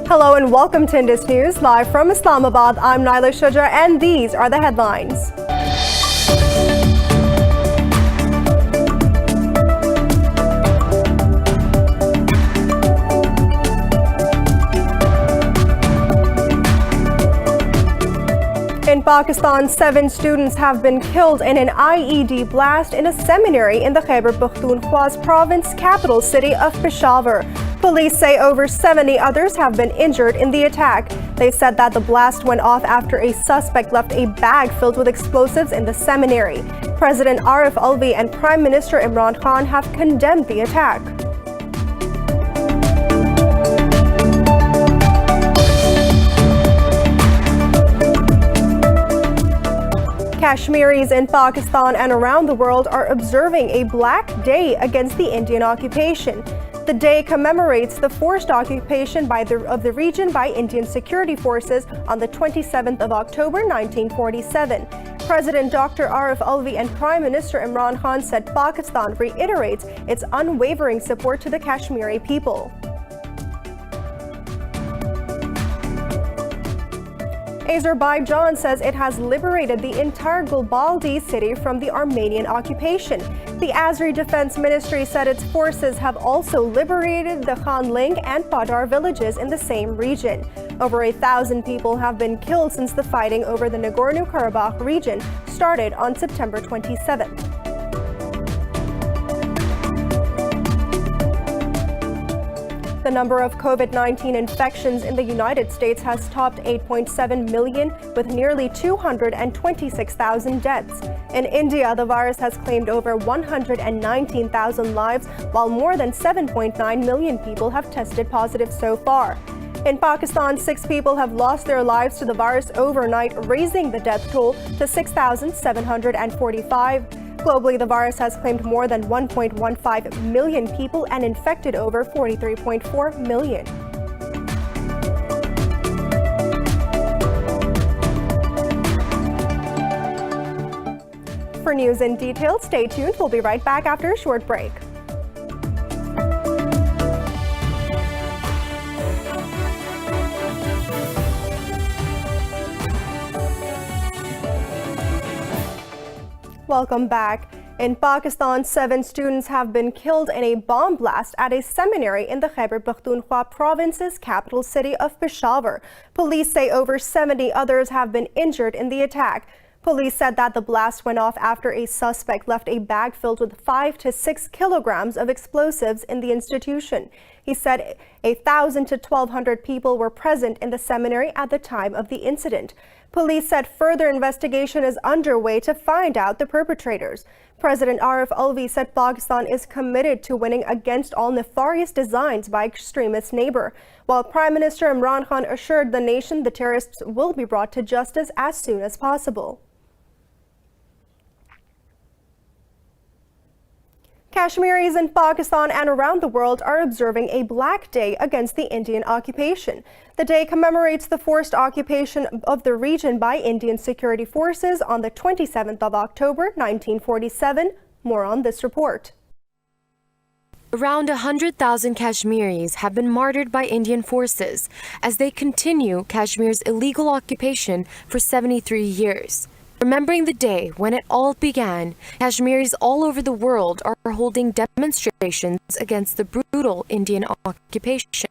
Hello and welcome to Indus News. Live from Islamabad, I'm Naila Shujar and these are the headlines. In Pakistan, 7 students have been killed in an IED blast in a seminary in the Khyber Pakhtunkhwa province capital city of Peshawar. Police say over 70 others have been injured in the attack. They said that the blast went off after a suspect left a bag filled with explosives in the seminary. President Arif Alvi and Prime Minister Imran Khan have condemned the attack. Kashmiris in Pakistan and around the world are observing a Black Day against the Indian occupation. The day commemorates the forced occupation of the region by Indian security forces on the 27th of October 1947. President Dr. Arif Alvi and Prime Minister Imran Khan said Pakistan reiterates its unwavering support to the Kashmiri people. Azerbaijan says it has liberated the entire Gulbaldi city from the Armenian occupation. The Azeri Defense Ministry said its forces have also liberated the Khanling and Padar villages in the same region. Over 1,000 people have been killed since the fighting over the Nagorno-Karabakh region started on September 27th. The number of COVID-19 infections in the United States has topped 8.7 million, with nearly 226,000 deaths. In India, the virus has claimed over 119,000 lives, while more than 7.9 million people have tested positive so far. In Pakistan, 6 people have lost their lives to the virus overnight, raising the death toll to 6,745. Globally, the virus has claimed more than 1.15 million people and infected over 43.4 million. For news in detail, stay tuned. We'll be right back after a short break. Welcome back. In Pakistan, 7 students have been killed in a bomb blast at a seminary in the Khyber Pakhtunkhwa province's capital city of Peshawar. Police say over 70 others have been injured in the attack. Police said that the blast went off after a suspect left a bag filled with 5 to 6 kilograms of explosives in the institution. He said 1,000 to 1,200 people were present in the seminary at the time of the incident. Police said further investigation is underway to find out the perpetrators. President Arif Alvi said Pakistan is committed to winning against all nefarious designs by extremist neighbor, while Prime Minister Imran Khan assured the nation the terrorists will be brought to justice as soon as possible. Kashmiris in Pakistan and around the world are observing a Black Day against the Indian occupation. The day commemorates the forced occupation of the region by Indian security forces on the 27th of October 1947. More on this report. Around 100,000 Kashmiris have been martyred by Indian forces as they continue Kashmir's illegal occupation for 73 years. Remembering the day when it all began, Kashmiris all over the world are holding demonstrations against the brutal Indian occupation.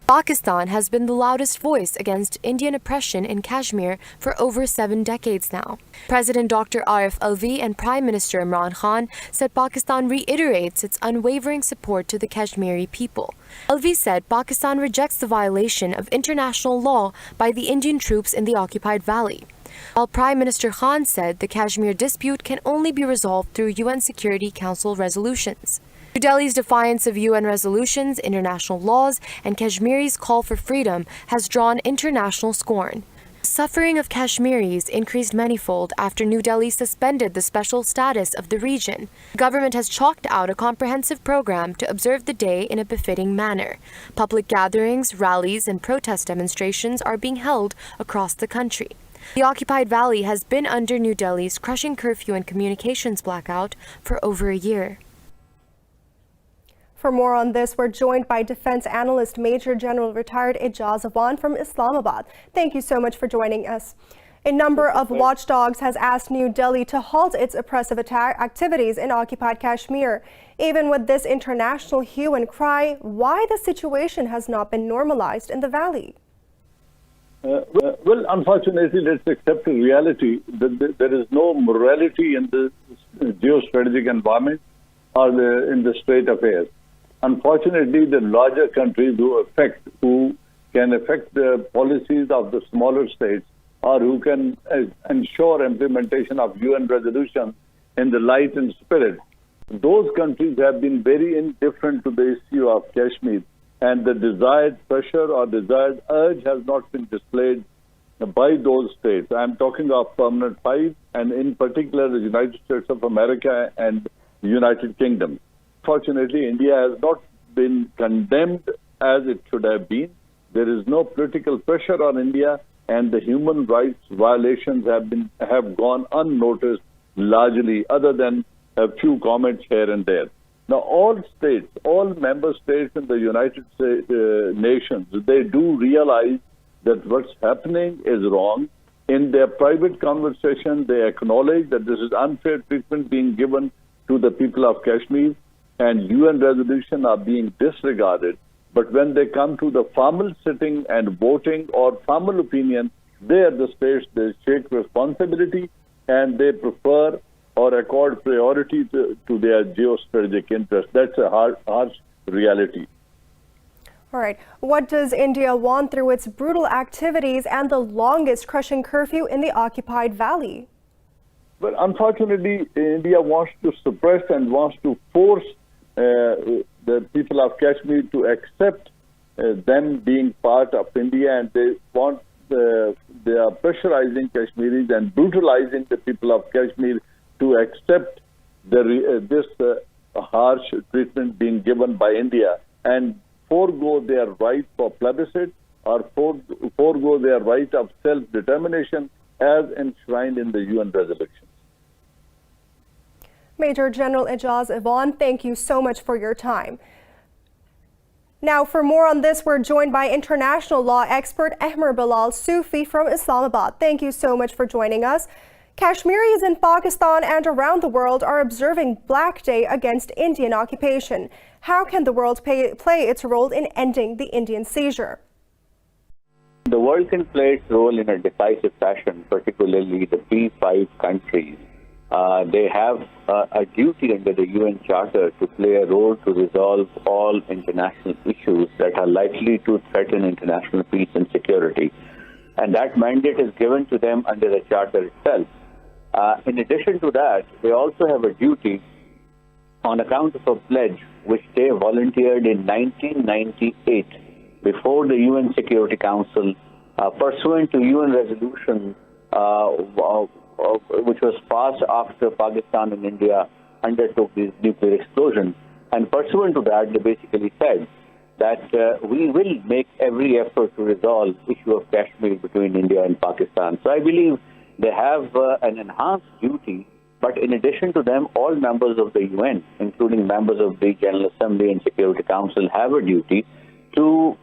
Pakistan has been the loudest voice against Indian oppression in Kashmir for over 7 decades now. President Dr. Arif Alvi and Prime Minister Imran Khan said Pakistan reiterates its unwavering support to the Kashmiri people. Alvi said Pakistan rejects the violation of international law by the Indian troops in the occupied valley, while Prime Minister Khan said the Kashmir dispute can only be resolved through UN Security Council resolutions. New Delhi's defiance of UN resolutions, international laws, and Kashmiris' call for freedom has drawn international scorn. Suffering of Kashmiris increased manifold after New Delhi suspended the special status of the region. The government has chalked out a comprehensive program to observe the day in a befitting manner. Public gatherings, rallies, and protest demonstrations are being held across the country. The occupied valley has been under New Delhi's crushing curfew and communications blackout for over a year. For more on this, we're joined by defense analyst Major General retired Ijaz Awan from Islamabad. Thank you so much for joining us. A number of watchdogs has asked New Delhi to halt its oppressive activities in occupied Kashmir. Even with this international hue and cry, why the situation has not been normalized in the valley? Well, unfortunately, let's accept the reality that there is no morality in the geostrategic environment or in the state affairs. Unfortunately, the larger countries who can affect the policies of the smaller states or who can ensure implementation of UN resolutions in the light and spirit, those countries have been very indifferent to the issue of Kashmir, and the desired pressure or desired urge has not been displayed by those states. I'm talking of Permanent Five, and in particular the United States of America and the United Kingdom. Fortunately, India has not been condemned as it should have been. There is no political pressure on India, and the human rights violations have gone unnoticed largely, other than a few comments here and there. Now, all states, all member states in the United Nations, they do realize that what's happening is wrong. In their private conversation, they acknowledge that this is unfair treatment being given to the people of Kashmir, and UN resolutions are being disregarded. But when they come to the formal sitting and voting or formal opinion, there the states, they take responsibility and they prefer or accord priority to their geostrategic interests. That's a harsh reality. All right. What does India want through its brutal activities and the longest crushing curfew in the occupied valley? But unfortunately, India wants to suppress and wants to force the people of Kashmir to accept them being part of India, and they are pressurizing Kashmiris and brutalizing the people of Kashmir to accept this harsh treatment being given by India and forego their right for plebiscite or forego their right of self-determination as enshrined in the UN resolutions. Major General Ijaz Awan, thank you so much for your time. Now, for more on this, we're joined by international law expert Ahmer Bilal Sufi from Islamabad. Thank you so much for joining us. Kashmiris in Pakistan and around the world are observing Black Day against Indian occupation. How can the world play its role in ending the Indian seizure? The world can play its role in a decisive fashion, particularly the P5 countries. They have a duty under the UN Charter to play a role to resolve all international issues that are likely to threaten international peace and security. And that mandate is given to them under the Charter itself. In addition to that, they also have a duty on account of a pledge which they volunteered in 1998 before the UN Security Council, pursuant to UN resolution which was passed after Pakistan and India undertook this nuclear explosion. And pursuant to that, they basically said that we will make every effort to resolve the issue of Kashmir between India and Pakistan. So I believe they have an enhanced duty, but in addition to them, all members of the UN, including members of the General Assembly and Security Council, have a duty to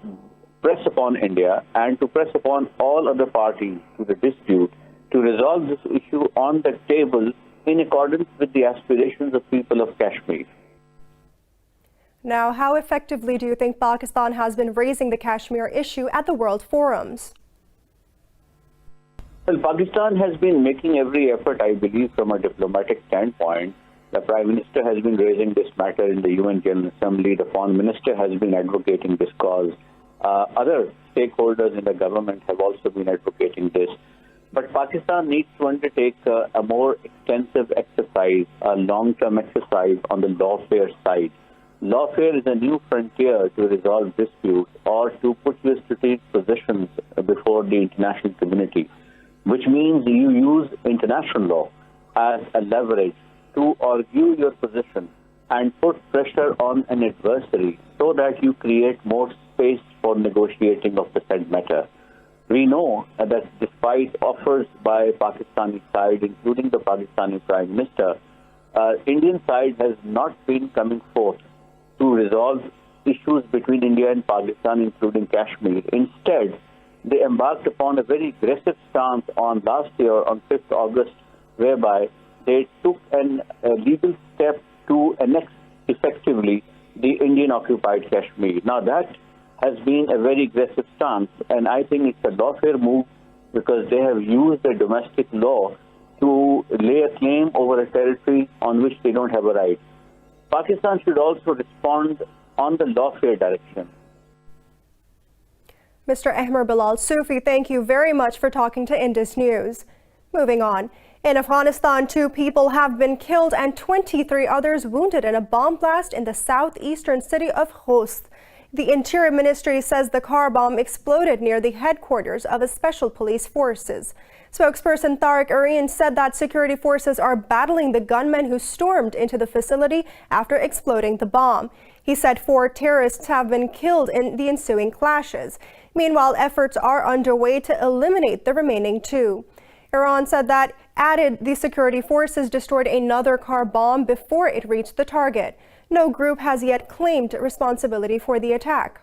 press upon India and to press upon all other parties to the dispute to resolve this issue on the table in accordance with the aspirations of people of Kashmir. Now, how effectively do you think Pakistan has been raising the Kashmir issue at the world forums? Well, Pakistan has been making every effort, I believe, from a diplomatic standpoint. The Prime Minister has been raising this matter in the UN General Assembly. The Foreign Minister has been advocating this cause. Other stakeholders in the government have also been advocating this. But Pakistan needs to undertake a more extensive exercise, a long-term exercise on the lawfare side. Lawfare is a new frontier to resolve disputes or to put your strategic positions before the international community, which means you use international law as a leverage to argue your position and put pressure on an adversary so that you create more space for negotiating of the said matter. We know that despite offers by Pakistani side, including the Pakistani Prime Minister, Indian side has not been coming forth to resolve issues between India and Pakistan, including Kashmir. Instead, they embarked upon a very aggressive stance on last year, on 5th August, whereby they took a legal step to annex effectively the Indian-occupied Kashmir. Now, that has been a very aggressive stance, and I think it's a lawfare move because they have used the domestic law to lay a claim over a territory on which they don't have a right. Pakistan should also respond on the lawfare direction. Mr. Ahmer Bilal Sufi, thank you very much for talking to Indus News. Moving on. In Afghanistan, 2 people have been killed and 23 others wounded in a bomb blast in the southeastern city of Khost. The Interior Ministry says the car bomb exploded near the headquarters of a special police forces. Spokesperson Tariq Areen said that security forces are battling the gunmen who stormed into the facility after exploding the bomb. He said 4 terrorists have been killed in the ensuing clashes. Meanwhile, efforts are underway to eliminate the remaining 2. Iran said that the security forces destroyed another car bomb before it reached the target. No group has yet claimed responsibility for the attack.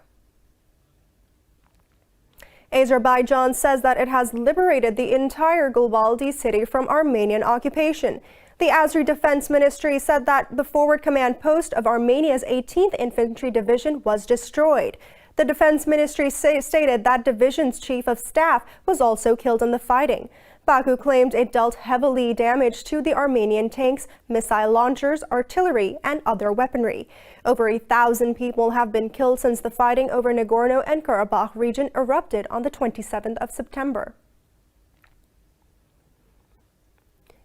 Azerbaijan says that it has liberated the entire Gulbaldi city from Armenian occupation. The Azeri Defense Ministry said that the forward command post of Armenia's 18th Infantry Division was destroyed. The Defense Ministry stated that division's chief of staff was also killed in the fighting. Baku claimed it dealt heavily damage to the Armenian tanks, missile launchers, artillery, and other weaponry. Over 1,000 people have been killed since the fighting over Nagorno and Karabakh region erupted on the 27th of September.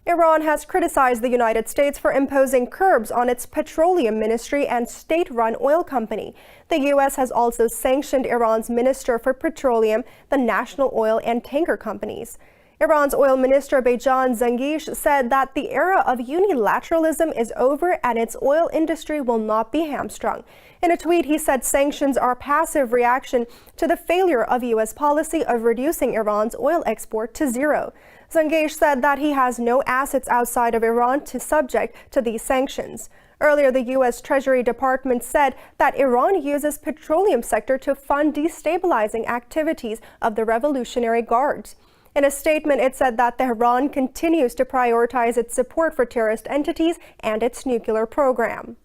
Iran has criticized the United States for imposing curbs on its petroleum ministry and state-run oil company. The U.S. has also sanctioned Iran's Minister for Petroleum, the national oil and tanker companies. Iran's oil minister Bejan Zangish said that the era of unilateralism is over and its oil industry will not be hamstrung. In a tweet, he said sanctions are a passive reaction to the failure of U.S. policy of reducing Iran's oil export to zero. Zangish said that he has no assets outside of Iran to subject to these sanctions. Earlier, the U.S. Treasury Department said that Iran uses petroleum sector to fund destabilizing activities of the Revolutionary Guards. In a statement, it said that Tehran continues to prioritize its support for terrorist entities and its nuclear program.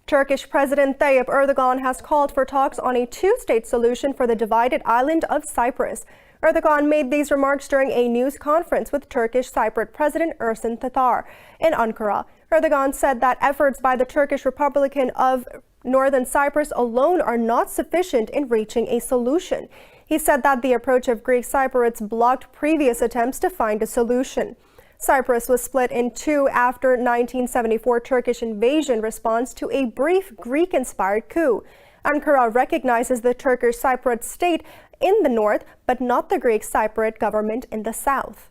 Turkish President Tayyip Erdogan has called for talks on a 2-state solution for the divided island of Cyprus. Erdogan made these remarks during a news conference with Turkish Cypriot President Ersin Tatar in Ankara. Erdogan said that efforts by the Turkish Republic of Northern Cyprus alone are not sufficient in reaching a solution. He said that the approach of Greek Cypriots blocked previous attempts to find a solution. Cyprus was split in 2 after 1974 Turkish invasion response to a brief Greek-inspired coup. Ankara recognizes the Turkish Cypriot state in the north, but not the Greek Cypriot government in the south.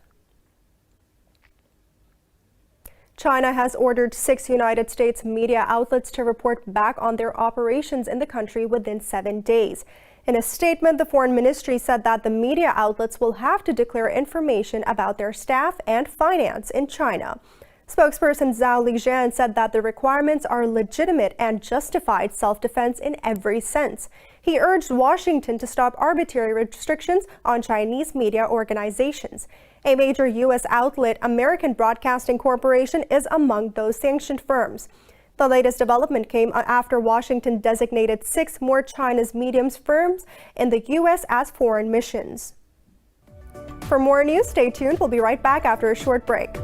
China has ordered 6 United States media outlets to report back on their operations in the country within 7 days. In a statement, the Foreign Ministry said that the media outlets will have to declare information about their staff and finance in China. Spokesperson Zhao Lijian said that the requirements are legitimate and justified self-defense in every sense. He urged Washington to stop arbitrary restrictions on Chinese media organizations. A major U.S. outlet, American Broadcasting Corporation, is among those sanctioned firms. The latest development came after Washington designated 6 more China's mediums firms in the U.S. as foreign missions. For more news, stay tuned. We'll be right back after a short break.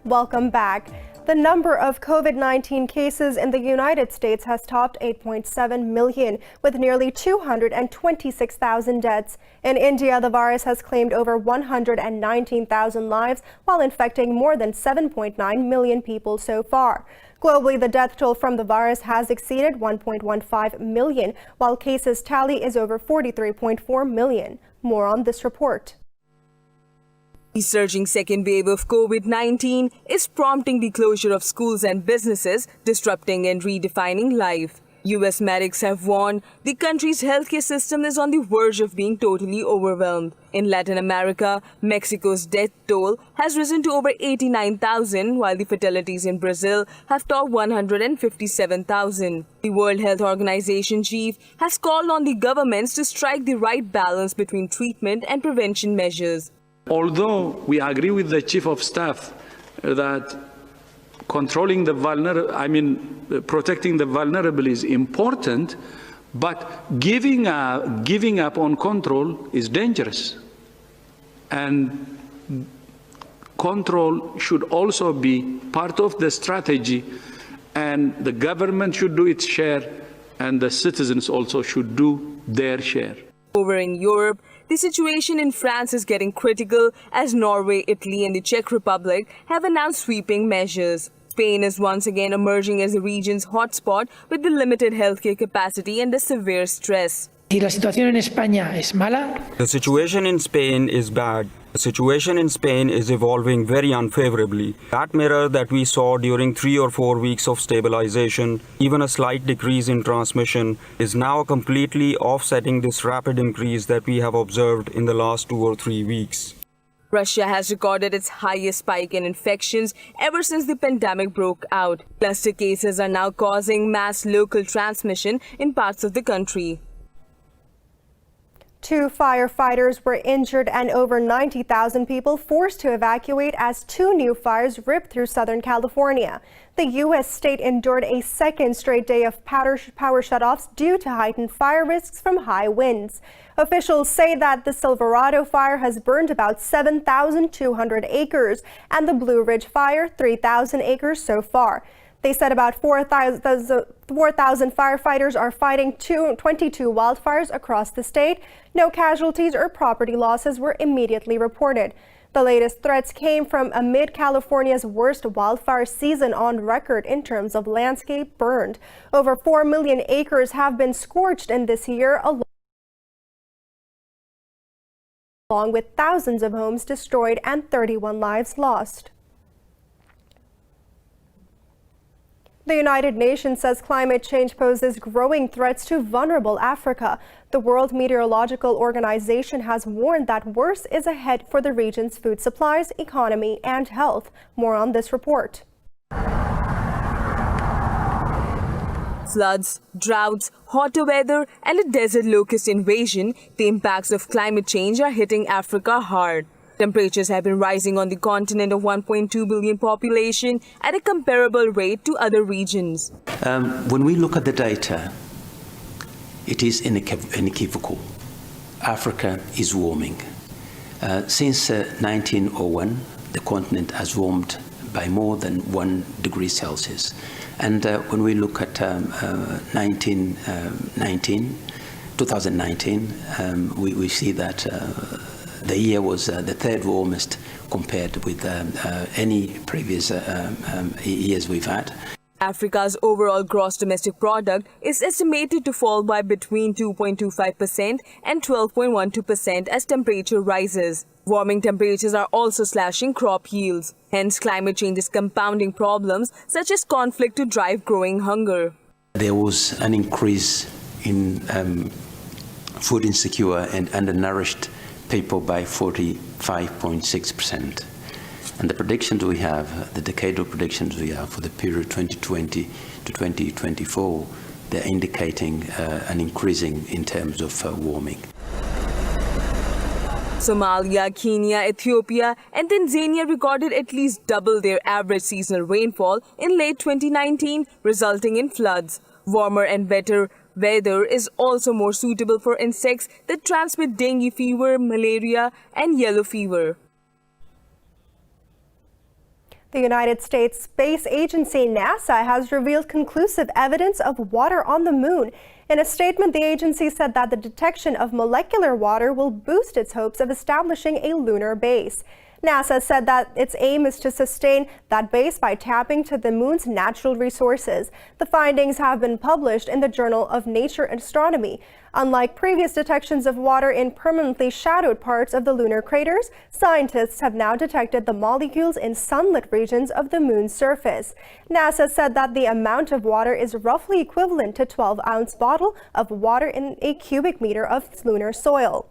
Welcome back. The number of COVID-19 cases in the United States has topped 8.7 million, with nearly 226,000 deaths. In India, the virus has claimed over 119,000 lives, while infecting more than 7.9 million people so far. Globally, the death toll from the virus has exceeded 1.15 million, while cases tally is over 43.4 million. More on this report. The surging second wave of COVID-19 is prompting the closure of schools and businesses, disrupting and redefining life. US medics have warned the country's healthcare system is on the verge of being totally overwhelmed. In Latin America, Mexico's death toll has risen to over 89,000, while the fatalities in Brazil have topped 157,000. The World Health Organization chief has called on the governments to strike the right balance between treatment and prevention measures. Although we agree with the Chief of Staff that protecting the vulnerable is important, but giving up on control is dangerous. And control should also be part of the strategy, and the government should do its share, and the citizens also should do their share. Over in Europe, the situation in France is getting critical as Norway, Italy and the Czech Republic have announced sweeping measures. Spain is once again emerging as the region's hotspot with the limited healthcare capacity and the severe stress. ¿Y la situación en España es mala? The situation in Spain is bad. The situation in Spain is evolving very unfavorably. That mirror that we saw during 3 or 4 weeks of stabilization, even a slight decrease in transmission, is now completely offsetting this rapid increase that we have observed in the last 2 or 3 weeks. Russia has recorded its highest spike in infections ever since the pandemic broke out. Cluster cases are now causing mass local transmission in parts of the country. 2 firefighters were injured and over 90,000 people forced to evacuate as 2 new fires ripped through Southern California. The U.S. state endured a second straight day of power shutoffs due to heightened fire risks from high winds. Officials say that the Silverado fire has burned about 7,200 acres and the Blue Ridge fire 3,000 acres so far. They said about 4,000 firefighters are fighting 22 wildfires across the state. No casualties or property losses were immediately reported. The latest threats came from amid California's worst wildfire season on record in terms of landscape burned. Over 4 million acres have been scorched in this year, along with thousands of homes destroyed and 31 lives lost. The United Nations says climate change poses growing threats to vulnerable Africa. The World Meteorological Organization has warned that worse is ahead for the region's food supplies, economy, and health. More on this report. Floods, droughts, hotter weather, and a desert locust invasion, the impacts of climate change are hitting Africa hard. Temperatures have been rising on the continent of 1.2 billion population at a comparable rate to other regions. When we look at the data, it is unequivocal. Africa is warming. Since 1901, the continent has warmed by more than 1 degree Celsius. And when we look at 2019, we see that the year was the 3rd warmest compared with any previous years we've had. Africa's overall gross domestic product is estimated to fall by between 2.25% and 12.12% as temperature rises. Warming temperatures are also slashing crop yields. Hence, climate change is compounding problems such as conflict to drive growing hunger. There was an increase in food insecure and undernourished people by 45.6%. And the predictions we have, the decadal predictions we have for the period 2020 to 2024, they're indicating an increasing in terms of warming. Somalia, Kenya, Ethiopia and Tanzania recorded at least double their average seasonal rainfall in late 2019, resulting in floods. Warmer and wetter weather is also more suitable for insects that transmit dengue fever, malaria, and yellow fever. The United States Space Agency, NASA, has revealed conclusive evidence of water on the moon. In a statement, the agency said that the detection of molecular water will boost its hopes of establishing a lunar base. NASA said that its aim is to sustain that base by tapping to the moon's natural resources. The findings have been published in the Journal of Nature Astronomy. Unlike previous detections of water in permanently shadowed parts of the lunar craters, scientists have now detected the molecules in sunlit regions of the moon's surface. NASA said that the amount of water is roughly equivalent to a 12-ounce bottle of water in a cubic meter of lunar soil.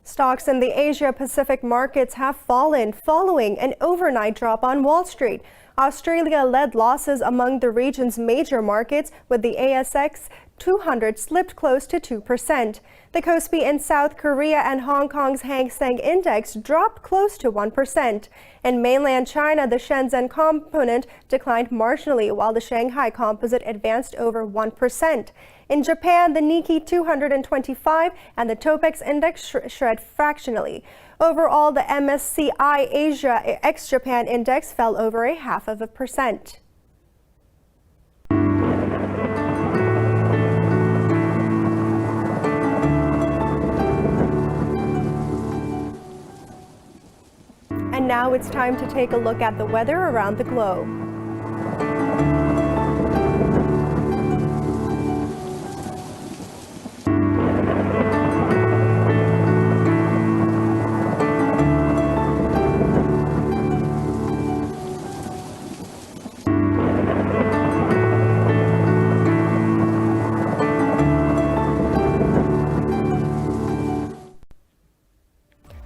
Stocks in the Asia-Pacific markets have fallen following an overnight drop on Wall Street. Australia led losses among the region's major markets, with the ASX 200 slipped close to 2%. The Kospi in South Korea and Hong Kong's Hang Seng Index dropped close to 1%. In mainland China, the Shenzhen component declined marginally, while the Shanghai Composite advanced over 1%. In Japan, the Nikkei 225 and the Topix Index shred fractionally. Overall, the MSCI Asia ex-Japan Index fell over 0.5%. And now it's time to take a look at the weather around the globe.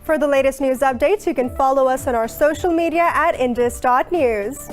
For the latest news updates, you can follow us on our social media at indus.news.